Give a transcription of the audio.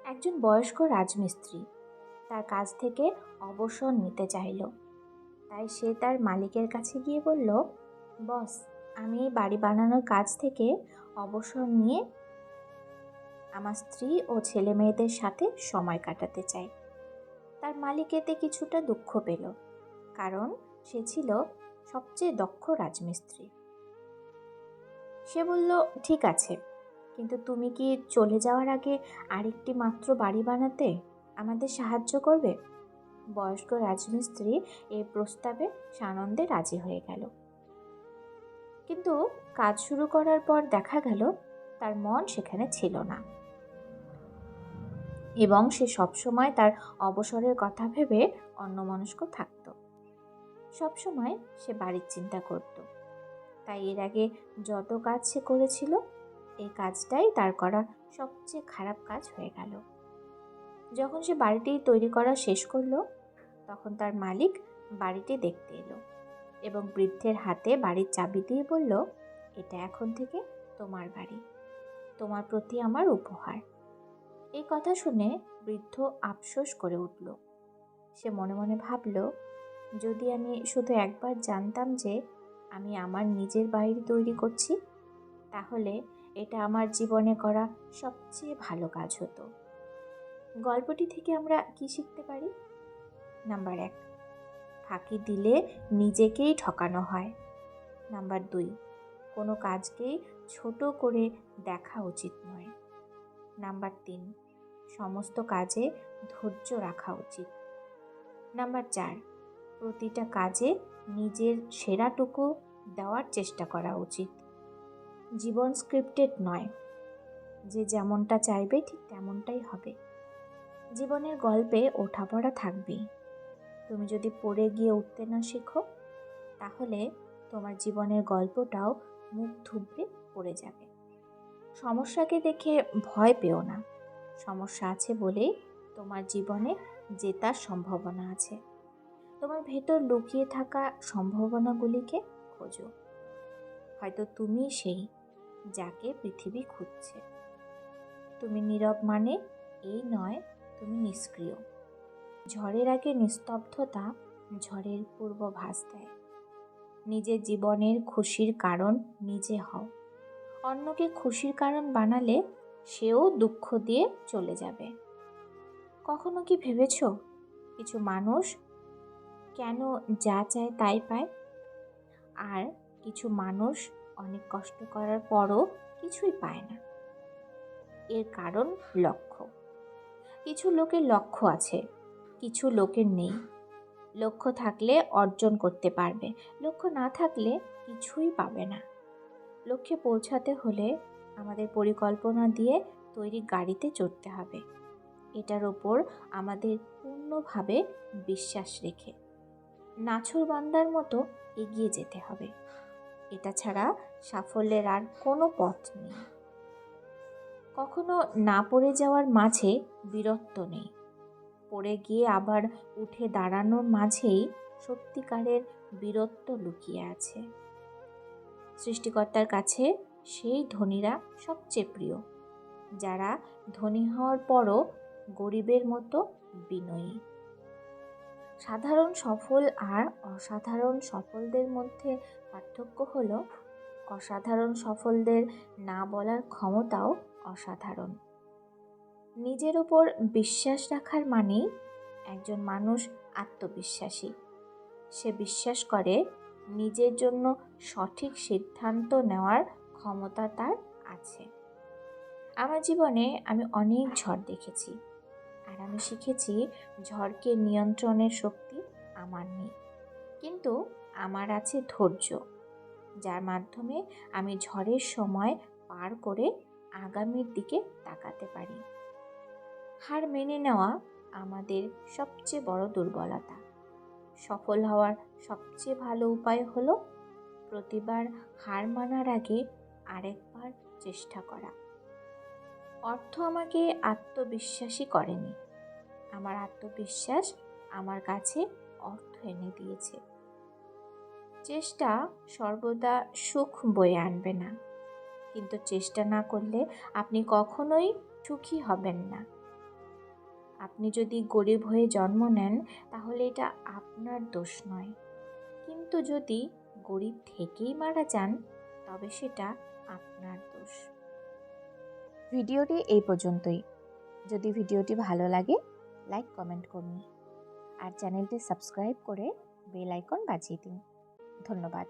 একজন বয়স্ক রাজমিস্ত্রি তার কাজ থেকে অবসর নিতে চাইল। তাই সে তার মালিকের কাছে গিয়ে বলল, বস, আমি এই বাড়ি বানানোর কাজ থেকে অবসর নিয়ে আমার স্ত্রী ও ছেলে মেয়েদের সাথে সময় কাটাতে চাই। তার মালিক এতে কিছুটা দুঃখ পেল, কারণ সে ছিল সবচেয়ে দক্ষ রাজমিস্ত্রি। সে বলল, ঠিক আছে, কিন্তু তুমি কি চলে যাওয়ার আগে আরেকটি মাত্র বাড়ি বানাতে আমাদের সাহায্য করবে? বয়স্ক রাজমিস্ত্রি এই প্রস্তাবে সানন্দে রাজি হয়ে গেল। কিন্তু কাজ শুরু করার পর দেখা গেল তার মন সেখানে ছিল না, এবং সে সবসময় তার অবসরের কথা ভেবে অন্যমনস্ক থাকত। সবসময় সে বাড়ির চিন্তা করত। তাই এর আগে যত কাজ সে করেছিল, এই কাজটাই তার করা সবচেয়ে খারাপ কাজ হয়ে গেল। যখন সে বাড়িটি তৈরি করা শেষ করলো, তখন তার মালিক বাড়িটি দেখতে এলো এবং বৃদ্ধের হাতে বাড়ির চাবি দিয়ে বলল, এটা এখন থেকে তোমার বাড়ি, তোমার প্রতি আমার উপহার। এই কথা শুনে বৃদ্ধ আফসোস করে উঠল। সে মনে মনে ভাবল, যদি আমি শুধু একবার জানতাম যে আমি আমার নিজের বাড়ি তৈরি করছি, তাহলে এটা আমার জীবনে করা সবচেয়ে ভালো কাজ হতো। গল্পটি থেকে আমরা কি শিখতে পারি? নাম্বার 1, ফাঁকি দিলে নিজেকেই ঠকানো হয়। নাম্বার 2, কোনো কাজকেই ছোট করে দেখা উচিত নয়। নাম্বার 3, সমস্ত কাজে ধৈর্য রাখা উচিত। নাম্বার 4, প্রতিটা কাজে নিজের সেরাটুকু দেওয়ার চেষ্টা করা উচিত। জীবন স্ক্রিপ্টেড নয়, যে যেমনটা চাইবে ঠিক তেমনটাই হবে। জীবনের গল্পে ওঠাপড়া থাকবেই। তুমি যদি পড়ে গিয়ে উঠতে না শেখো, তাহলে তোমার জীবনের গল্পটাও মুখ থুবড়ে পড়ে যাবে। সমস্যাকে দেখে ভয় পেও না। সমস্যা আছে বলেই তোমার জীবনে জেতার সম্ভাবনা আছে। তোমার ভেতর লুকিয়ে থাকা সম্ভাবনাগুলিকে খোঁজো। হয়তো তুমি সেই যাকে পৃথিবী খুঁজছে। তুমি নীরব মানে এই নয় তুমি নিষ্ক্রিয়। ঝড়ের আগে নিস্তব্ধতা ঝড়ের পূর্বাভাস দেয়। নিজের জীবনের খুশির কারণ নিজে হও। অন্যকে খুশির কারণ বানালে সেও দুঃখ দিয়ে চলে যাবে। কখনো কি ভেবেছ, কিছু মানুষ কেন যা চায় তাই পায়, আর কিছু মানুষ অনেক কষ্ট করার পরও কিছুই পায় না? এর কারণ লক্ষ্য। কিছু লোকের লক্ষ্য আছে, কিছু লোকের নেই। লক্ষ্য থাকলে অর্জন করতে পারবে, লক্ষ্য না থাকলে কিছুই পাবে না। লক্ষ্যে পৌঁছাতে হলে আমাদের পরিকল্পনা দিয়ে তৈরি গাড়িতে চড়তে হবে। এটার ওপর আমাদের পূর্ণভাবে বিশ্বাস রেখে নাছোড়বান্দার মতো এগিয়ে যেতে হবে। এটা ছাড়া সাফল্যের আর কোনো পথ নেই। কখনো না পড়ে যাওয়ার মাঝে বীরত্ব নেই। পড়ে গিয়ে আবার উঠে দাঁড়ানোর মাঝেই সত্যিকারের বীরত্ব লুকিয়ে আছে। সৃষ্টিকর্তার কাছে সেই ধনীরা সবচেয়ে প্রিয়, যারা ধনী হওয়ার পরও গরিবের মতো বিনয়ী। সাধারণ সফল আর অসাধারণ সফলদের মধ্যে পার্থক্য হলো, অসাধারণ সফলদের না বলার ক্ষমতাও অসাধারণ। নিজের উপর বিশ্বাস রাখার মানেই একজন মানুষ আত্মবিশ্বাসী। সে বিশ্বাস করে নিজের জন্য সঠিক সিদ্ধান্ত নেওয়ার ক্ষমতা তার আছে। আমার জীবনে আমি অনেক ঝড় দেখেছি, আর আমি শিখেছি ঝড়কে নিয়ন্ত্রণের শক্তি আমার নেই, কিন্তু আমার আছে ধৈর্য, যার মাধ্যমে আমি ঝড়ের সময় পার করে আগামীর দিকে তাকাতে পারি। হার মেনে নেওয়া আমাদের সবচেয়ে বড় দুর্বলতা। সফল হওয়ার সবচেয়ে ভালো উপায় হলো প্রতিবার হার মানার আগে আরেকবার চেষ্টা করা। অর্থ আমাকে আত্মবিশ্বাসী করেনি, আমার আত্মবিশ্বাস আমার কাছে অর্থ এনে দিয়েছে। চেষ্টা সর্বদা সুখ বয়ে আনবে না, কিন্তু চেষ্টা না করলে আপনি কখনোই সুখী হবেন না। আপনি যদি গরিব হয়ে জন্ম নেন তাহলে এটা আপনার দোষ নয়, কিন্তু যদি গরিব থেকেই মারা যান তবে সেটা আপনার দোষ। ভিডিওটি এই পর্যন্তই। যদি ভিডিওটি ভালো লাগে লাইক কমেন্ট করুন আর চ্যানেলটি সাবস্ক্রাইব করে বেল আইকন বাজিয়ে দিন। ধন্যবাদ।